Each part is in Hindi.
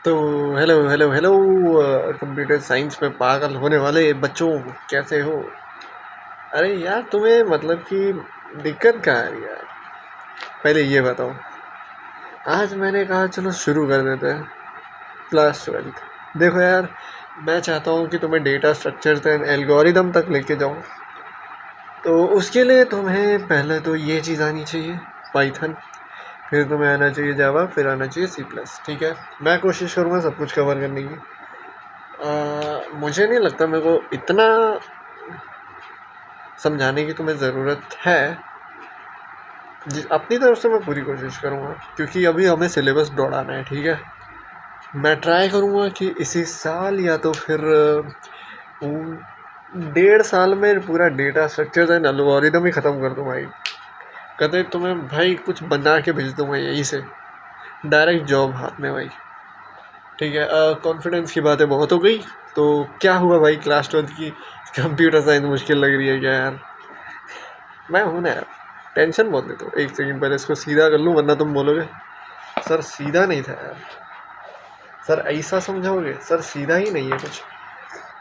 तो hello hello hello computer science में पागल होने वाले बच्चों, कैसे हो? अरे यार, तुम्हें मतलब कि दिक्कत कहाँ आ रही है यार? पहले ये बताओ। आज मैंने कहा चलो शुरू कर देते हैं क्लास 12। देखो यार, मैं चाहता हूँ कि तुम्हें डेटा स्ट्रक्चर्स एंड एल्गोरिदम तक लेके जाऊँ। तो उसके लिए तुम्हें पहले तो ये चीज़ आनी चाहिए, पाइथन। फिर तुम्हें आना चाहिए जावा, फिर आना चाहिए सी प्लस। ठीक है, मैं कोशिश करूँगा सब कुछ कवर करने की। मुझे नहीं लगता मेरे को इतना समझाने की तुम्हें ज़रूरत है। अपनी तरफ से मैं पूरी कोशिश करूँगा, क्योंकि अभी हमें सिलेबस दौड़ाना है। ठीक है, मैं ट्राई करूँगा कि इसी साल या तो फिर 1.5 साल में पूरा डेटा स्ट्रक्चर एंड एल्गोरिदम ही ख़त्म कर दूँ भाई। कहते तुम्हें भाई कुछ बना के भेज दूँगा यहीं से, डायरेक्ट जॉब हाथ में भाई। ठीक है, कॉन्फिडेंस की बातें बहुत हो गई। तो क्या हुआ भाई, क्लास 12 की कंप्यूटर साइंस मुश्किल लग रही है क्या यार? मैं हूँ ना यार, टेंशन बहुत लेते हो। एक सेकंड पहले इसको सीधा कर लूँ, वरना तुम बोलोगे सर सीधा नहीं था यार। सर ऐसा समझाओगे? सर सीधा ही नहीं है कुछ।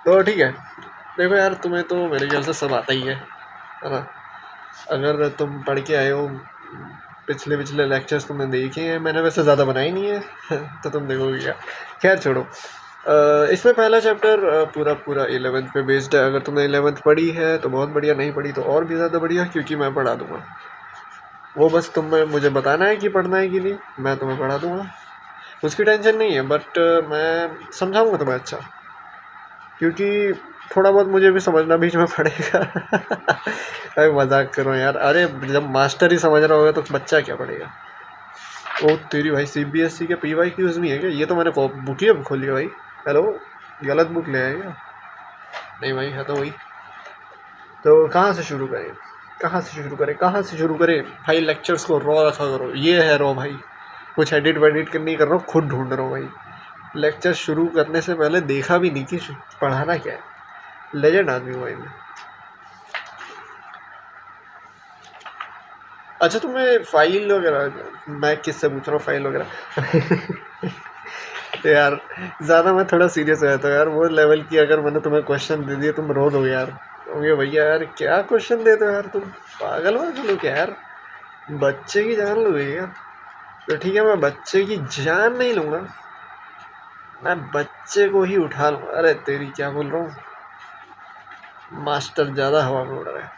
तो ठीक है, देखो यार, तुम्हें तो मेरे ख्याल से सब आता ही है ना? अगर तुम पढ़ के आए हो, पिछले पिछले लेक्चर्स तुमने देखे हैं, मैंने वैसे ज़्यादा बनाए नहीं है तो तुम देखोगे क्या। खैर छोड़ो। इसमें पहला चैप्टर पूरा पूरा 11th पे बेस्ड है। अगर तुमने 11th पढ़ी है तो बहुत बढ़िया, नहीं पढ़ी तो और भी ज़्यादा बढ़िया, क्योंकि मैं पढ़ा दूंगा। वो बस तुम्हें मुझे बताना है कि पढ़ना है कि नहीं, मैं तुम्हें पढ़ा दूंगा। उसकी टेंशन नहीं है, बट मैं समझाऊंगा तुम्हें अच्छा, क्योंकि थोड़ा बहुत मुझे भी समझना बीच में पड़ेगा अरे मजाक करो यार। अरे जब मास्टर ही समझ रहा होगा तो बच्चा क्या पढ़ेगा? ओ तेरी भाई, सीबीएसई के पीवाई क्यूज नहीं है क्या? ये तो मैंने बुक ही अब खोली है भाई। हेलो, गलत बुक ले आए क्या? नहीं भाई, है तो वही। तो कहाँ से शुरू करें, कहाँ से शुरू करें, कहाँ से शुरू करें भाई? लेक्चर्स को रॉ रखा करो, ये है रॉ भाई। कुछ एडिट वेडिट करनी कर रहा हूँ, खुद ढूंढ रहा हूँ भाई। लेक्चर शुरू करने से पहले देखा भी नहीं कि पढ़ाना क्या है। लेजेंड आदमी हूँ भाई मैं। अच्छा, तुम्हें फाइल वगैरह, मैं किससे पूछ रहा हूँ फाइल वगैरह तो यार, ज़्यादा मैं थोड़ा सीरियस हो जाता हूँ यार। वो लेवल की अगर मैंने तुम्हें क्वेश्चन दे दिए, तुम रो दोगे यार। कहोगे भैया यार क्या क्वेश्चन देते हो यार, तुम पागल वागल हो क्या यार? बच्चे की जान लोगे क्या? तो ठीक है, मैं बच्चे की जान नहीं लूँगा, मैं बच्चे को ही उठा लूँगा। अरे तेरी, क्या बोल रहा हूँ, मास्टर ज़्यादा हवा में उड़ रहा है।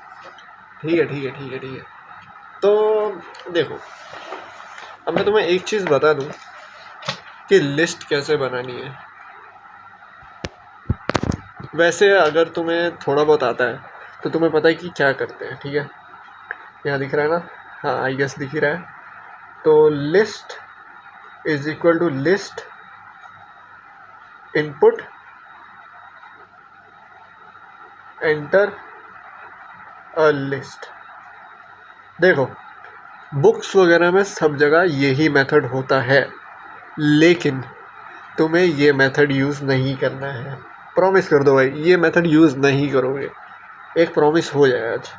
ठीक है ठीक है ठीक है ठीक है। तो देखो, अब मैं तुम्हें एक चीज़ बता दूँ कि लिस्ट कैसे बनानी है। वैसे अगर तुम्हें थोड़ा बहुत आता है तो तुम्हें पता है कि क्या करते हैं। ठीक है, यहाँ दिख रहा है ना? हाँ, आई गेस दिख ही रहा है। तो list is equal to list input enter a list. देखो, बुक्स वगैरह में सब जगह यही मेथड होता है, लेकिन तुम्हें ये मेथड यूज़ नहीं करना है। प्रॉमिस कर दो भाई, ये मेथड यूज़ नहीं करोगे। एक प्रॉमिस हो जाए आज,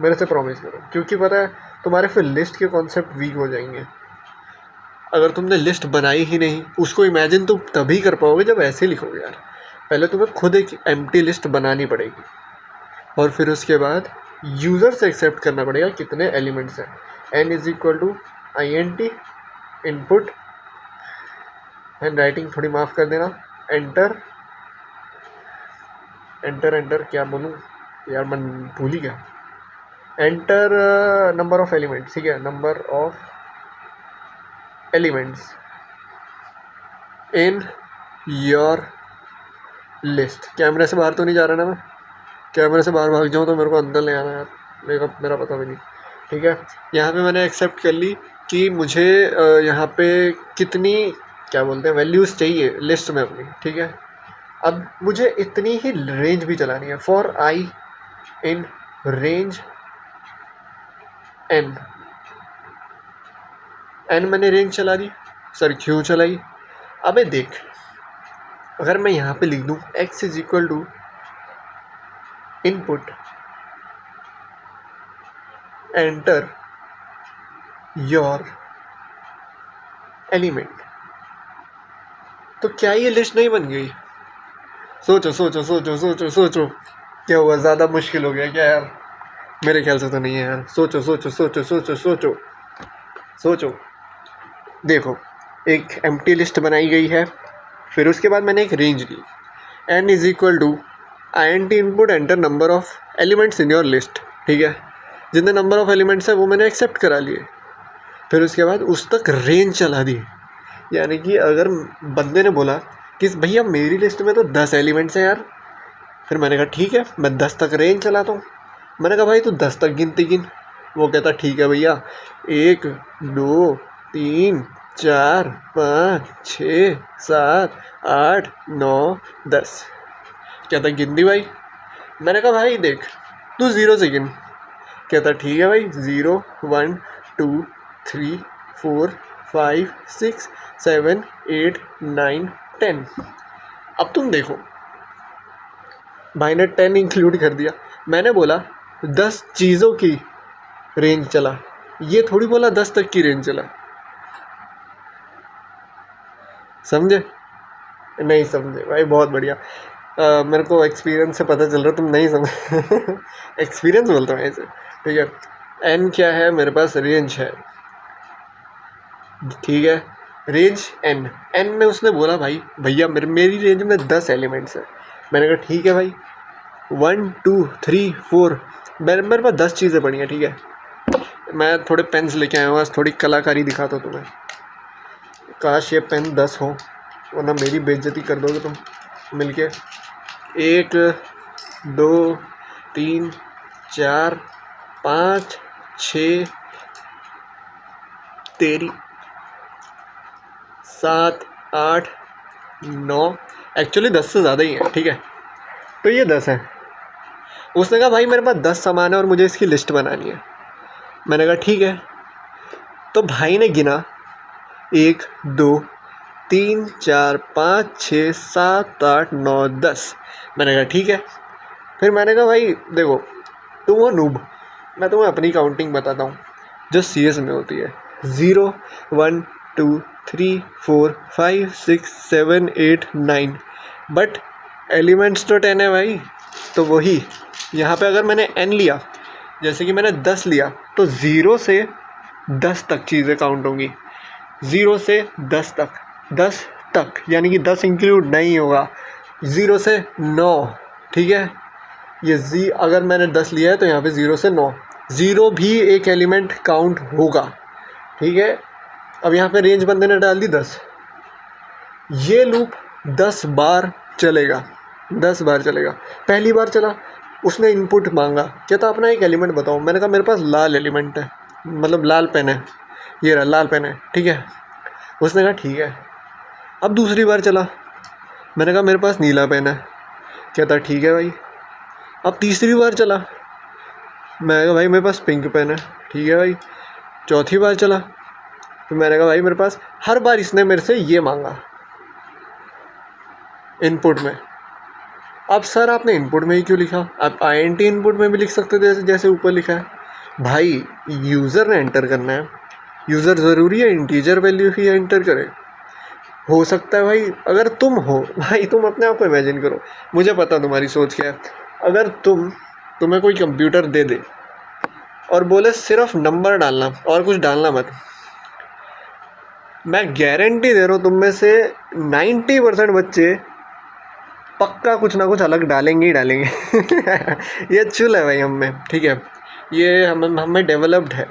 मेरे से प्रॉमिस करो, क्योंकि पता है तुम्हारे फिर लिस्ट के कॉन्सेप्ट वीक हो जाएंगे। अगर तुमने लिस्ट बनाई ही नहीं, उसको इमेजिन तुम तभी कर पाओगे जब ऐसे लिखोगे यार। पहले तुम्हें खुद एक एम्प्टी लिस्ट बनानी पड़ेगी, और फिर उसके बाद यूज़र से एक्सेप्ट करना पड़ेगा कितने एलिमेंट्स हैं। n is equal to int input, handwriting थोड़ी माफ़ कर देना, एंटर एंटर एंटर क्या बोलूँ यार, मैं भूल ही गया। Enter number of elements. ठीक है, number of elements in your list. कैमरे से बाहर तो नहीं जा रहा ना मैं? कैमरे से बाहर भाग जाऊँ तो मेरे को अंदर ले आना यार, मेरा पता भी नहीं। ठीक है, यहाँ पे मैंने एक्सेप्ट कर ली कि मुझे यहाँ पे कितनी, क्या बोलते हैं, वैल्यूज़ चाहिए लिस्ट में अपनी। ठीक है, अब मुझे इतनी ही रेंज भी चलानी है। For I in range N, N मैंने रेंज चला दी। सर क्यों चलाई? अबे देख, अगर मैं यहाँ पे लिख दूँ x is equal to input enter your element, तो क्या ये लिस्ट नहीं बन गई? सोचो सोचो सोचो सोचो सोचो, क्या हुआ, ज़्यादा मुश्किल हो गया क्या यार? मेरे ख्याल से तो नहीं है यार। सोचो सोचो सोचो सोचो सोचो सोचो। देखो, एक एम्प्टी लिस्ट बनाई गई है, फिर उसके बाद मैंने एक रेंज दी, n is equal to int input enter number of elements in your list. ठीक है, जितने नंबर ऑफ एलिमेंट्स है वो मैंने एक्सेप्ट करा लिए। फिर उसके बाद उस तक रेंज चला दी, यानी कि अगर बंदे ने बोला कि भैया मेरी लिस्ट में तो 10 एलिमेंट्स हैं यार, फिर मैंने कहा ठीक है, मैं 10 तक रेंज चलाता हूँ। मैंने कहा भाई तू 10 तक गिनती गिन। वो कहता ठीक है भैया, 1 2 3 4 5 6 7 8 9 10। कहता गिन दी भाई। मैंने कहा भाई देख, तू 0 से गिन। कहता ठीक है भाई, 0 1 2 3 4 5 6 7 8 9 10। अब तुम देखो, भाई ने 10 इंक्लूड कर दिया। मैंने बोला 10 चीज़ों की रेंज चला, ये थोड़ी बोला 10 तक की रेंज चला। समझे? नहीं समझे भाई, बहुत बढ़िया। मेरे को एक्सपीरियंस से पता चल रहा है तुम नहीं समझे। एक्सपीरियंस बोलता हूँ ऐसे। ठीक है, एन क्या है मेरे पास? रेंज है। ठीक है, रेंज एन। एन में उसने बोला भाई भैया मेरी रेंज में 10 एलिमेंट्स है। मैंने कहा ठीक है भाई, 1 2 3 4, मेरे पास 10 चीज़ें पड़ी हैं। ठीक है, मैं थोड़े पेन्स लेके आया हूँ, आज थोड़ी कलाकारी दिखाता हूँ तुम्हें। काश ये पेन 10 हो, वरना मेरी बेइज्जती कर दोगे तुम मिलके। 1 2 3 4 5 6 तेरी 7 8 9, एक्चुअली 10 से ज़्यादा ही है। ठीक है, तो ये 10 है। उसने कहा भाई मेरे पास 10 सामान है और मुझे इसकी लिस्ट बनानी है। मैंने कहा ठीक है। तो भाई ने गिना 1 2 3 4 5 6 7 8 9 10। मैंने कहा ठीक है। फिर मैंने कहा भाई देखो, तुम वो नूब, मैं तुम्हें अपनी काउंटिंग बताता हूँ जो CS में होती है। 0 1 2 3 4 5 6 7 8 9, बट एलिमेंट्स तो 10 है भाई। तो वही यहाँ पे अगर मैंने n लिया, जैसे कि मैंने 10 लिया, तो 0 से 10 तक चीज़ें काउंट होंगी। 0 से 10 तक, 10 तक यानी कि 10 इंक्लूड नहीं होगा। 0 से 9, ठीक है, ये अगर मैंने 10 लिया है तो यहाँ पे 0 से 9, 0 भी एक एलिमेंट काउंट होगा। ठीक है, अब यहाँ पे रेंज बंदे ने डाल दी 10। ये लूप 10 बार चलेगा, 10 बार चलेगा। पहली बार चला, उसने इनपुट मांगा, कहता अपना एक एलिमेंट बताओ। मैंने कहा मेरे पास लाल एलिमेंट है, मतलब लाल पेन है, ये रहा लाल पेन है। ठीक है, उसने कहा ठीक है। अब दूसरी बार चला, मैंने कहा मेरे पास नीला पेन है, कहता ठीक है भाई। अब तीसरी बार चला, मैंने कहा भाई मेरे पास पिंक पेन है, ठीक है भाई। चौथी बार चला, तो मैंने कहा भाई मेरे पास, हर बार इसने मेरे से ये मांगा इनपुट में। अब सर आपने इनपुट में ही क्यों लिखा? आप INT इनपुट में भी लिख सकते थे, जैसे ऊपर लिखा है। भाई यूज़र ने एंटर करना है, यूज़र ज़रूरी है इंटीजर वैल्यू ही एंटर करे। हो सकता है भाई अगर तुम हो, भाई तुम अपने आप को इमेजिन करो, मुझे पता तुम्हारी सोच क्या है। अगर तुम्हें कोई कंप्यूटर दे दे और बोले सिर्फ नंबर डालना और कुछ डालना मत, मैं गारंटी दे रहा हूँ तुम में से 90% बच्चे पक्का कुछ ना कुछ अलग डालेंगे ही डालेंगे। ये चुल है भाई हम में, ठीक है, ये हमें डेवलप्ड है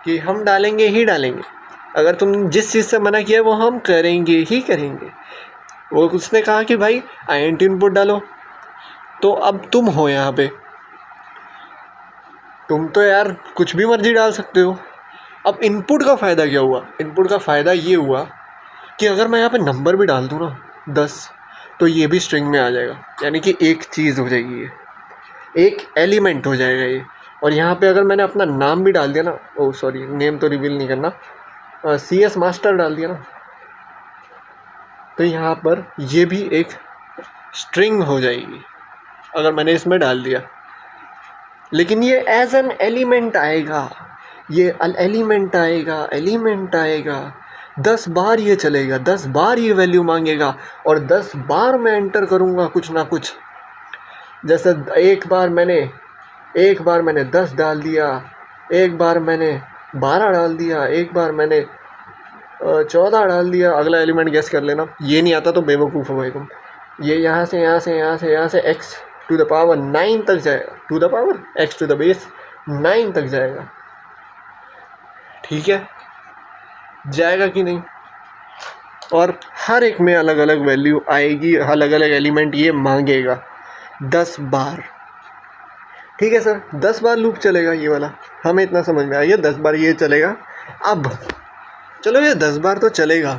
कि हम डालेंगे ही डालेंगे। अगर तुम जिस चीज़ से मना किया वो हम करेंगे ही करेंगे। वो उसने कहा कि भाई INT इनपुट डालो, तो अब तुम हो यहाँ पे, तुम तो यार कुछ भी मर्जी डाल सकते हो। अब इनपुट का फ़ायदा क्या हुआ? इनपुट का फ़ायदा ये हुआ कि अगर मैं यहाँ पे नंबर भी डाल दूँ ना 10, तो ये भी स्ट्रिंग में आ जाएगा, यानी कि एक चीज़ हो जाएगी, ये एक एलिमेंट हो जाएगा ये। और यहाँ पे अगर मैंने अपना नाम भी डाल दिया ना, ओ सॉरी नेम तो रिवील नहीं करना, CS मास्टर डाल दिया ना, तो यहाँ पर ये भी एक स्ट्रिंग हो जाएगी अगर मैंने इसमें डाल दिया। लेकिन ये एज एन एलिमेंट आएगा, ये एलिमेंट आएगा, एलिमेंट आएगा, 10 बार ये चलेगा, 10 बार ये वैल्यू मांगेगा और 10 बार मैं एंटर करूँगा कुछ ना कुछ। जैसे एक बार मैंने 10 डाल दिया, एक बार मैंने 12 डाल दिया, एक बार मैंने 14 डाल दिया। अगला एलिमेंट गेस कर लेना। ये नहीं आता तो बेवकूफ़ हो भाई तुम। ये यहाँ से x टू द पावर 9 तक जाएगा, to the power x to the base 9 तक जाएगा। ठीक है, जाएगा कि नहीं? और हर एक में अलग अलग वैल्यू आएगी, अलग अलग एलिमेंट ये मांगेगा 10 बार। ठीक है सर, 10 बार लूप चलेगा ये वाला, हमें इतना समझ में आ गया। 10 बार ये चलेगा। अब चलो ये 10 बार तो चलेगा,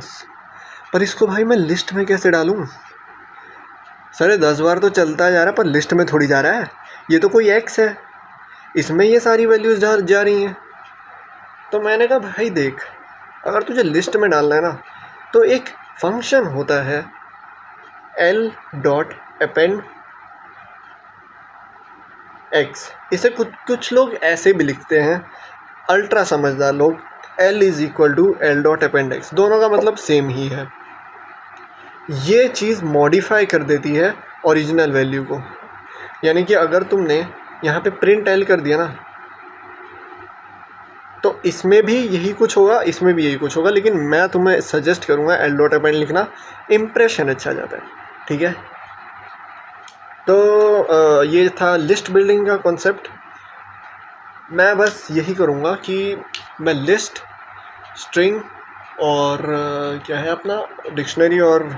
पर इसको भाई मैं लिस्ट में कैसे डालूँ? सर ये 10 बार तो चलता जा रहा है, पर लिस्ट में थोड़ी जा रहा है। ये तो कोई x है, इसमें ये सारी वैल्यूज़ जा रही हैं। तो मैंने कहा भाई देख, अगर तुझे लिस्ट में डालना है ना, तो एक फंक्शन होता है l.append x। इसे कुछ लोग ऐसे भी लिखते हैं, अल्ट्रा समझदार लोग, l = l.append x। दोनों का मतलब सेम ही है। ये चीज़ मॉडिफाई कर देती है ओरिजिनल वैल्यू को। यानी कि अगर तुमने यहाँ पे प्रिंट l कर दिया ना, तो इसमें भी यही कुछ होगा, इसमें भी यही कुछ होगा, लेकिन मैं तुम्हें सजेस्ट करूँगा l.append लिखना, इम्प्रेशन अच्छा जाता है। ठीक है, तो ये था लिस्ट बिल्डिंग का कॉन्सेप्ट। मैं बस यही करूँगा कि मैं लिस्ट, स्ट्रिंग और क्या है अपना डिक्शनरी और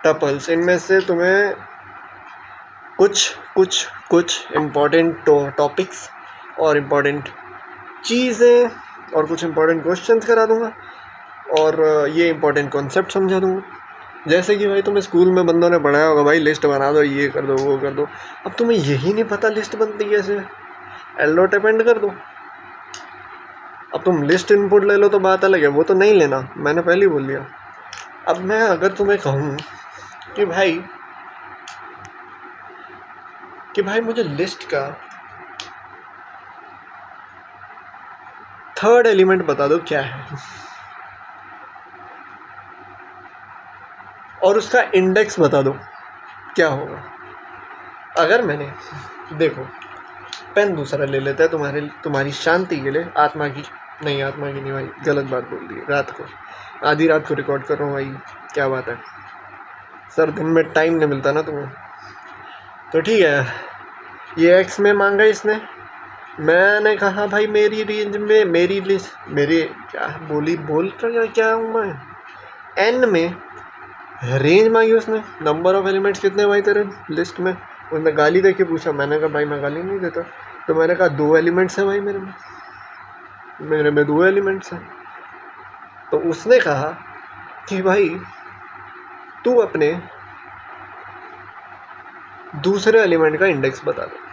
टपल्स, इनमें से तुम्हें कुछ इम्पॉर्टेंट टॉपिक्स और इम्पॉर्टेंट चीज़ें और कुछ इम्पॉर्टेंट क्वेश्चंस करा दूँगा और ये इम्पॉर्टेंट कॉन्सेप्ट समझा दूँगा। जैसे कि भाई तुम्हें स्कूल में बंदों ने पढ़ाया होगा, भाई लिस्ट बना दो, ये कर दो, वो कर दो। अब तुम्हें यही नहीं पता लिस्ट बनती कैसे, l.append कर दो। अब तुम लिस्ट इनपुट ले लो तो बात अलग है, वो तो नहीं लेना, मैंने पहले ही बोल दिया। अब मैं अगर तुम्हें कहूँ कि भाई मुझे लिस्ट का थर्ड एलिमेंट बता दो क्या है, और उसका इंडेक्स बता दो, क्या होगा? अगर मैंने, देखो पेन दूसरा ले लेता है तुम्हारी शांति के लिए, आत्मा की नहीं भाई, गलत बात बोल दी। रात को, आधी रात को रिकॉर्ड कर रहा हूँ भाई, क्या बात है सर, दिन में टाइम नहीं मिलता ना तुम्हें। तो ठीक है, ये x में मांगा इसने, मैंने कहा भाई मेरी रेंज में, मेरे क्या हूँ मैं, n में रेंज मांगी उसने। नंबर ऑफ एलिमेंट्स कितने भाई तेरे लिस्ट में? उसने गाली दे के पूछा। मैंने कहा भाई मैं गाली नहीं देता। तो मैंने कहा 2 एलिमेंट्स हैं भाई मेरे में 2 एलिमेंट्स हैं। तो उसने कहा कि भाई तू अपने दूसरे एलिमेंट का इंडेक्स बता दे।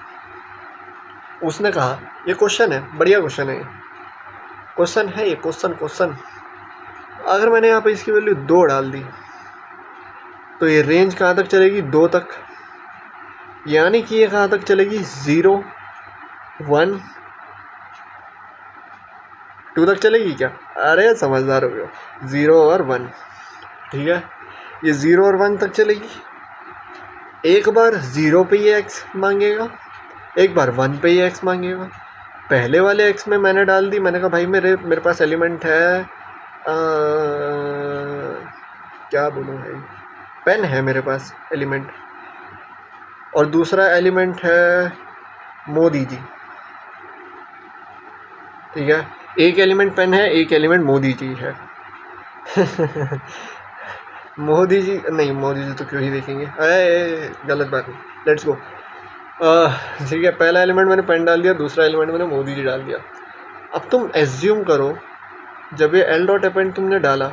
उसने कहा ये क्वेश्चन है, बढ़िया क्वेश्चन है, क्वेश्चन। अगर मैंने यहाँ पे इसकी वैल्यू 2 डाल दी तो ये रेंज कहाँ तक चलेगी? 2 तक। यानी कि ये कहाँ तक चलेगी? 0, 1, 2 तक चलेगी क्या? अरे समझदार हो गए, 0 और 1। ठीक है, ये 0 और 1 तक चलेगी। एक बार 0 पे ये x मांगेगा, एक बार 1 पे ये x मांगेगा। पहले वाले x में मैंने डाल दी, मैंने कहा भाई मेरे पास एलिमेंट है, क्या बोलूँ भाई, पेन है मेरे पास एलिमेंट, और दूसरा एलिमेंट है मोदी जी। ठीक है, एक एलिमेंट पेन है, एक एलिमेंट मोदी जी है। मोदी जी तो क्यों ही देखेंगे, गलत बात नहीं, लेट्स गो। ठीक है, पहला एलिमेंट मैंने पेन डाल दिया, दूसरा एलिमेंट मैंने मोदी जी डाल दिया। अब तुम एज्यूम करो जब ये l.append तुमने डाला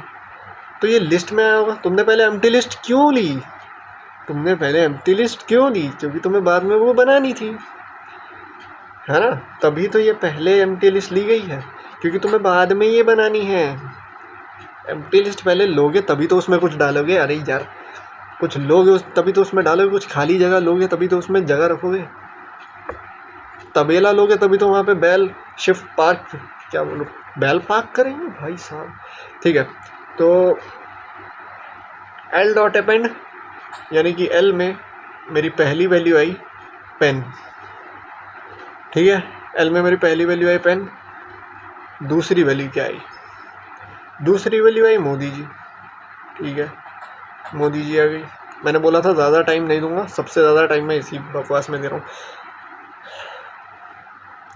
तो ये लिस्ट में आया होगा। तुमने पहले एम्प्टी लिस्ट क्यों ली? क्योंकि तुम्हें बाद में वो बनानी थी, है ना? तभी तो ये पहले एम्प्टी लिस्ट ली गई है, क्योंकि तुम्हें बाद में ये बनानी है। एम्प्टी लिस्ट पहले लोगे तभी तो उसमें कुछ डालोगे। अरे यार, कुछ लोगे तभी तो उसमें डालोगे, कुछ खाली जगह लोगे तभी तो उसमें जगह रखोगे। तबेला लोगे तभी तो वहाँ पे बैल पार्क करेंगे भाई साहब। ठीक है, तो एल डॉट अपेंड, यानी कि एल में मेरी पहली वैल्यू आई पेन, ठीक है, एल में मेरी पहली वैल्यू आई पेन। दूसरी वैल्यू क्या आई? दूसरी वैल्यू आई मोदी जी, ठीक है, मोदी जी आ गई। मैंने बोला था ज़्यादा टाइम नहीं दूंगा, सबसे ज़्यादा टाइम मैं इसी बकवास में दे रहा हूँ।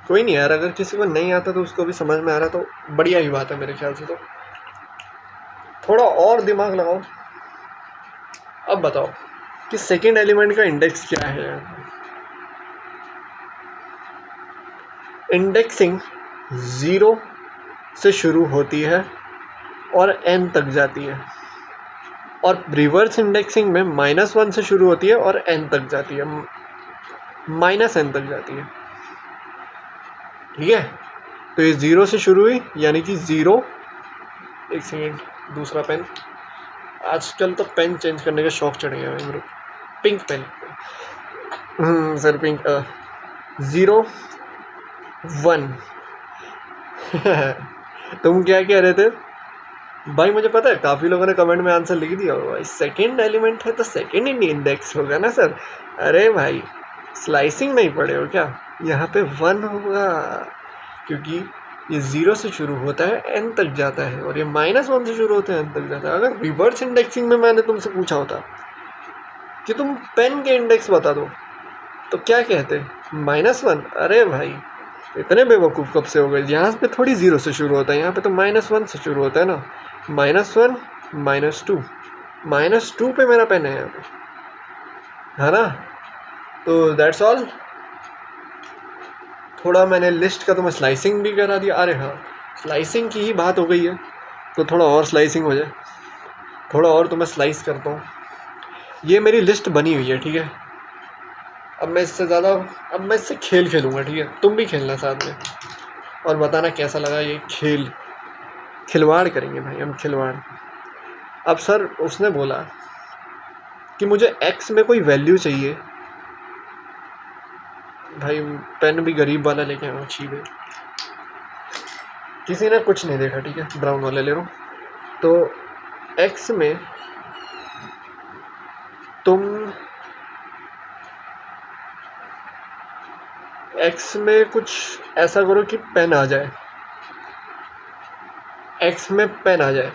कोई नहीं यार, अगर किसी को नहीं आता तो उसको भी समझ में आ रहा तो बढ़िया ही बात है मेरे ख्याल से। तो थोड़ा और दिमाग लगाओ। अब बताओ कि सेकेंड एलिमेंट का इंडेक्स क्या है। इंडेक्सिंग 0 से शुरू होती है और n तक जाती है, और रिवर्स इंडेक्सिंग में -1 से शुरू होती है और n तक जाती है, -n तक जाती है, ठीक है। तो ये 0 से शुरू हुई, यानी कि 0, एक सेकेंड, दूसरा पेन, आजकल तो पेन चेंज करने का शौक चढ़ गया मेरे, पिंक पेन, सर पिंक, 0 1 तुम क्या कह रहे थे भाई? मुझे पता है काफ़ी लोगों ने कमेंट में आंसर लिख दिया होगा, सेकेंड एलिमेंट है तो सेकेंड इंडेक्स होगा ना सर। अरे भाई स्लाइसिंग नहीं पढ़े हो क्या? यहाँ पे 1 होगा, क्योंकि ये 0 से शुरू होता है n तक जाता है, और ये -1 से शुरू होता है n तक जाता है। अगर रिवर्स इंडेक्सिंग में मैंने तुमसे पूछा होता कि तुम पेन के इंडेक्स बता दो, तो क्या कहते? -1। अरे भाई इतने बेवकूफ़ कब से हो गए? यहाँ पे थोड़ी 0 से शुरू होता है, यहाँ पे तो -1 से शुरू होता है ना। -1 -2, -2 पे मेरा पेन है यहाँ पे, है ना। तो दैट्स ऑल। थोड़ा मैंने लिस्ट का तुम्हें स्लाइसिंग भी करा दिया। अरे हाँ, स्लाइसिंग की ही बात हो गई है तो थोड़ा और स्लाइसिंग हो जाए, थोड़ा और तुम्हें स्लाइस करता हूँ। ये मेरी लिस्ट बनी हुई है, ठीक है। अब मैं इससे खेल खेलूँगा, ठीक है। तुम भी खेलना साथ में और बताना कैसा लगा ये खेल। खिलवाड़ करेंगे भाई हम, खिलवाड़। अब सर उसने बोला कि मुझे x में कोई वैल्यू चाहिए। भाई पेन भी गरीब वाला लेके आया, अच्छी है। किसी ने कुछ नहीं देखा, ठीक है, ब्राउन वाला ले रहा हूँ। तो x में तुम x में कुछ ऐसा करो कि पेन आ जाए, x में पेन आ जाए।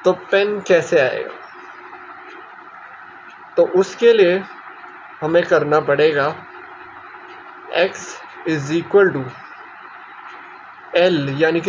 तो पेन कैसे आएगा? तो उसके लिए हमें करना पड़ेगा x = L, यानी कि